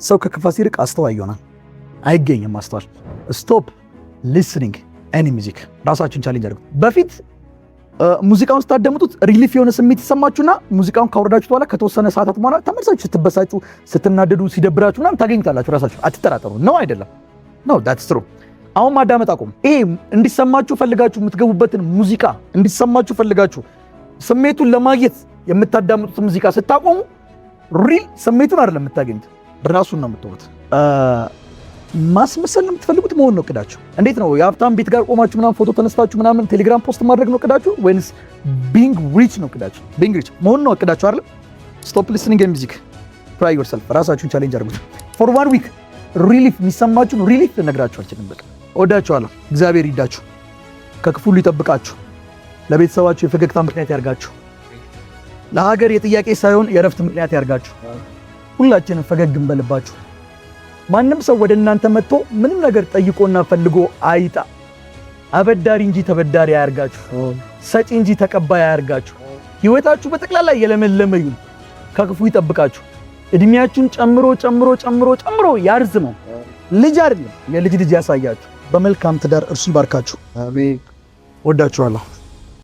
ሰው ከክፋት ይልቅ አስተዋይ ይሆናል። አይገኝም ማስተዋል። ስቶፕ ሊስኒንግ ኤኒ ሚውዚክ። ራሳችሁን ቻሌንጅ አድርጉ። በፊት ሙዚቃውን ስታዳምጡት ሪሊፍ የሆነ ስሜት ይሰማችሁና ሙዚቃውን ካወረዳችሁ በኋላ ከተወሰነ ሰዓታት በኋላ ተመልሳችሁ ስትበሳጩ፣ ስትናደዱ፣ ሲደብራችሁ ምናምን ታገኙታላችሁ ራሳችሁ። አትጠራጠሩ። ነው አይደለም? ነው that's true። አሁን ማዳመጥ አቁም። ይሄ እንዲሰማችሁ ፈልጋችሁ የምትገቡበትን ሙዚቃ እንዲሰማችሁ ፈልጋችሁ ስሜቱን ለማግኘት የምታዳምጡት ሙዚቃ ስታቆሙ ሪል ስሜቱን አይደለም የምታገኙት፣ ራሱን ነው የምትወት። ማስመሰል ነው የምትፈልጉት፣ መሆን ነው እቅዳችሁ። እንዴት ነው የሀብታም ቤት ጋር ቆማችሁ ምናምን ፎቶ ተነስታችሁ ምናምን ቴሌግራም ፖስት ማድረግ ነው እቅዳችሁ ወይንስ ቢንግ ሪች ነው እቅዳችሁ? ቢንግ ሪች መሆን ነው እቅዳችሁ አይደል? ስቶፕ ሊስኒንግ ሚውዚክ ትራይ ዮርሰልፍ። ራሳችሁን ቻሌንጅ አድርጉት ፎር ዋን ዊክ። ሪሊፍ የሚሰማችሁን ሪሊፍ ልነግራችሁ አልችልም። በቃ እወዳችኋለሁ። እግዚአብሔር ይዳችሁ፣ ከክፉ ሁሉ ይጠብቃችሁ፣ ለቤተሰባችሁ የፈገግታ ምክንያት ያርጋችሁ፣ ለሀገር የጥያቄ ሳይሆን የእረፍት ምክንያት ያርጋችሁ። ሁላችንም ፈገግ እንበልባችሁ። ማንም ሰው ወደ እናንተ መጥቶ ምንም ነገር ጠይቆና ፈልጎ አይጣ። አበዳሪ እንጂ ተበዳሪ አያርጋችሁ፣ ሰጪ እንጂ ተቀባይ አያርጋችሁ። ህይወታችሁ በጠቅላላ የለመለመ ይሁን፣ ከክፉ ይጠብቃችሁ። እድሜያችሁን ጨምሮ ጨምሮ ጨምሮ ጨምሮ ያርዝመው። ልጅ አይደለም የልጅ ልጅ ያሳያችሁ። በመልካም ትዳር እርሱ ይባርካችሁ። አሜን። ወዳችኋለሁ።